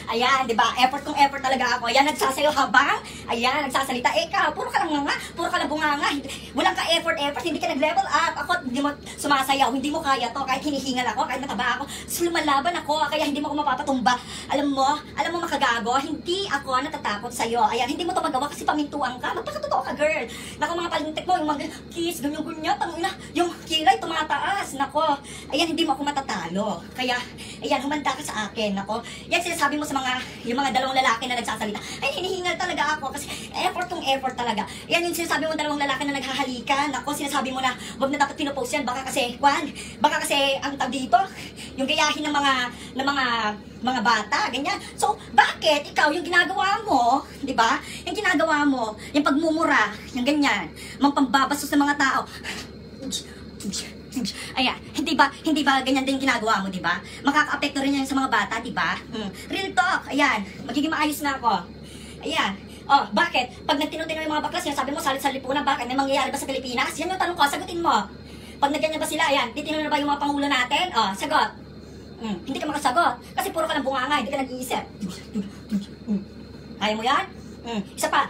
Ayan, di ba? Effort kong effort talaga ako. Ayan, nagsasayo habang, ayan, nagsasalita. Ikaw, puro ka lang nga, puro ka lang bunganga. Walang ka effort, hindi ka nag-level up. Ako, hindi mo sumasayaw, hindi mo kaya to. Kahit hinihingal ako, kahit mataba ako, lumalaban ako, kaya hindi mo ako mapapatumba. Alam mo makagago, hindi ako natatakot sa'yo. Ayan, hindi mo to magawa kasi pamintuan ka. Magpakatotoo ka, girl. Nako, mga palintik mo, yung mga kiss, ganyan-ganyan, tangina, yung kilay tumataas. Nako, ayan, hindi mo ako matatalo. Kaya, ayan, humanda ka sa akin. Nako, yan sinasabi mo sa yung mga dalawang lalaki na nagsasalita. Ay, hinihingal talaga ako kasi effort kong effort talaga. Yan yung sinasabi mo dalawang lalaki na naghahalikan. Nako, sinasabi mo na wag na dapat pinopost yan. Baka kasi ang tag dito, yung gayahin ng mga bata, ganyan. So, bakit ikaw yung ginagawa mo, di ba? Yung ginagawa mo, yung pagmumura, yung ganyan, pambabastos ng mga tao. Ayan, hindi ba ganyan din ginagawa mo, di ba? Makaka-apekto rin yan sa mga bata, di ba? Real talk, ayan, magiging maayos na ako. Ayan, oh, bakit? Pag nagtinutino yung mga baklas, sabi mo salit sa lipunan, bakit? May mangyayari ba sa Pilipinas? Yan yung tanong ko, sagutin mo. Pag nagganyan ba sila, ayan, titino na ba yung mga pangulo natin? Oh, sagot. Hindi ka makasagot, kasi puro ka ng bunganga, hindi ka nag-iisip. Kaya mo yan? Isa pa.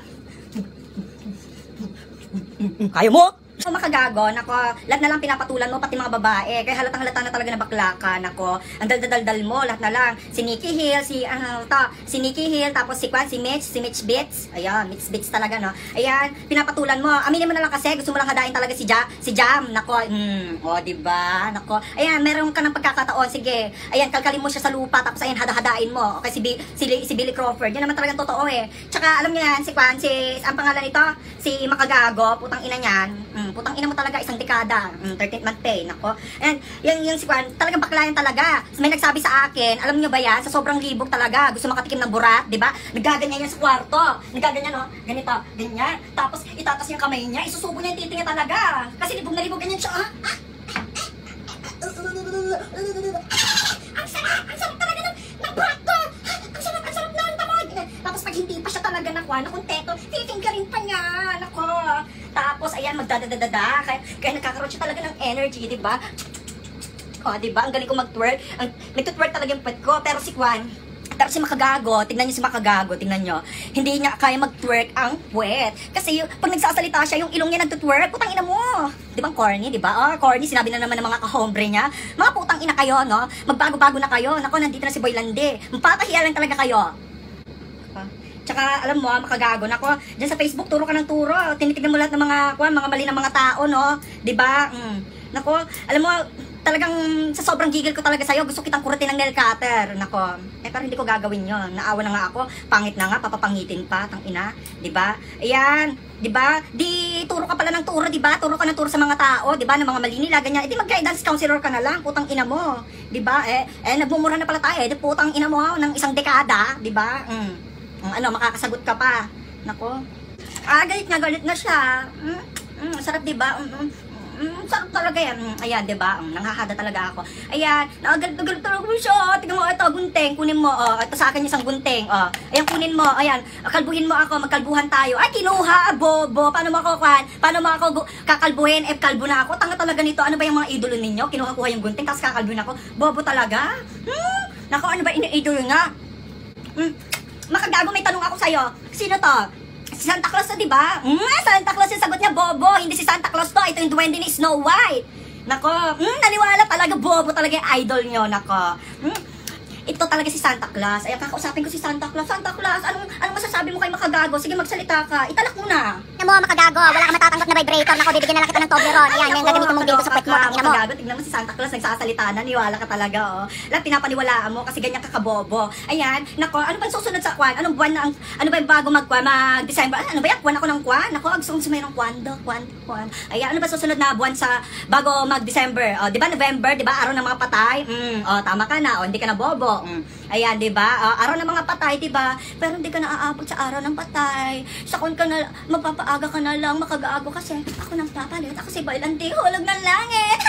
Kaya mo? So, makagago, nako, lahat na lang pinapatulan mo, pati mga babae. Kaya halatang-halata na talaga na bakla ka, nako. Ang dal-dal mo, lahat na lang. Si Nikki Hill, si Nikki Hill, tapos si Mitch Bits. Ayan, Mitch Bits talaga, no? Ayan, pinapatulan mo. Aminin mo na lang kasi, gusto mo lang hadain talaga si Jam, nako. O, diba? Nako. Ayan, meron ka ng pagkakataon, sige. Ayan, kalkalin mo siya sa lupa, tapos ayan, hadain mo. Okay, si Billy Crawford. Yan naman talagang totoo eh. Tsaka, alam niyo yan, ang pangalan nito, si Makagago, putang ina niyan. Putang ina mo talaga, isang dekada, 13th month pay, nako. And yung si Kwan, talagang baklayan talaga. May nagsabi sa akin, alam nyo ba yan, sa sobrang libog talaga, gusto makatikim ng burat, di ba? Nagaganyan yan sa kwarto, nagaganyan, no? Ganito, ganyan. Tapos itatas yung kamay niya, isusubo niya yung titi niya talaga. Kasi libog na libog, ganyan siya, Ang sarap talaga ng burat ko. Ang sarap na ang tamad. Tapos pag hindi pa siya talaga na kunteto, titingkarin pa niya, nako. Tapos, ayan, magdadadadada. Kaya nagkakaroon siya talaga ng energy, di ba? O, di ba? Ang galing ko mag-twerk. Nagtutwerk talaga yung pet ko. Pero si Makagago, tingnan niyo si Makagago, tingnan niyo. Hindi niya kaya mag-twerk ang puwet. Kasi pag nagsasalita siya, yung ilong niya nagtutwerk, putang ina mo. Di ba corny, di ba? Corny, sinabi na naman ng mga kahombre niya. Mga putang ina kayo, no? Magbago-bago na kayo. Nako, nandito na si Boy Lande. Magpapahiya lang talaga kayo. Tsaka, alam mo, Makagago, nako, dyan sa Facebook, turo ka ng turo. Tinitignan mo lahat ng mga mali ng mga tao, no? Diba? Nako, alam mo, talagang sa sobrang gigil ko talaga sa'yo, gusto kitang kurutin ng nail cutter. Nako, pero hindi ko gagawin yon. Naawa na nga ako, pangit na nga, papapangitin pa, tang ina. Diba? Ayan, diba? Di, turo ka pala ng turo, diba? Turo ka ng turo sa mga tao, diba? Ng mga mali nila, ganyan. Di mag-guidance counselor ka na lang, putang ina mo. Diba? Nagmumura na pala tayo, di putang ina mo ng isang dekada, diba? Makakasagot ka pa. Nako. Galit na siya. Sarap, diba? Sarap talaga yan. Ayan, diba? Nanghahada talaga ako. Ayan, nakagalit talaga mo siya. Tingnan mo, ito, gunting. Kunin mo, ito sa akin isang gunting. Ayan, kunin mo. Ayan, kalbuhin mo ako. Magkalbuhan tayo. Ay, kinuha, bobo. Paano mo ako kakalbuhin? Kalbo na ako. Tanga talaga nito. Ano ba yung mga idolo ninyo? Kinuha-kuha yung gunting, tapos kakalbuhin ako. Bobo talaga? Nako, ano ba ini-idolo nga? Makagago, may tanong ako sa'yo. Sino to? Si Santa Claus to, diba? Santa Claus yung sagot niya, bobo. Hindi si Santa Claus to. Ito yung duwende ni Snow White. Nako, naniwala talaga, bobo talaga yung idol nyo. Nako, ito talaga si Santa Claus. Ayan, kakausapin ko si Santa Claus. Santa Claus, anong masasabi mo kay Makagago? Sige, magsalita ka. Italak mo na. Alam mo, Makagago, wala kang matatanggap na vibrator. Nako, bibigyan na lang kita ng Toblerone. Ayan, yung gagamitin mong dildo sa pet mo. Makagago, tignan mo si Santa Claus, nagsasalita na. Niwala ka talaga, Lahat pinapaniwalaan mo kasi ganyan ka kabobo. Ayan, nako, ano ba susunod sa kwan? Anong buwan na ano ba yung bago mag-December? Ano ba yan? Kwan ako ng kwan? Nako, gusto may ng kwan. Ayan, ano ba susunod na buwan sa bago mag-December? Di ba November? Di ba araw ng mga patay? Tama ka na. Hindi ka na bobo. Ayan, di ba? Araw ng mga patay, di ba? Pero hindi ka na aabot sa araw ng patay. Sakon ka na, magpapaaga ka na lang, Makagago kasi ako nang papalit. Ako si Boy Lande, hulog ng langit.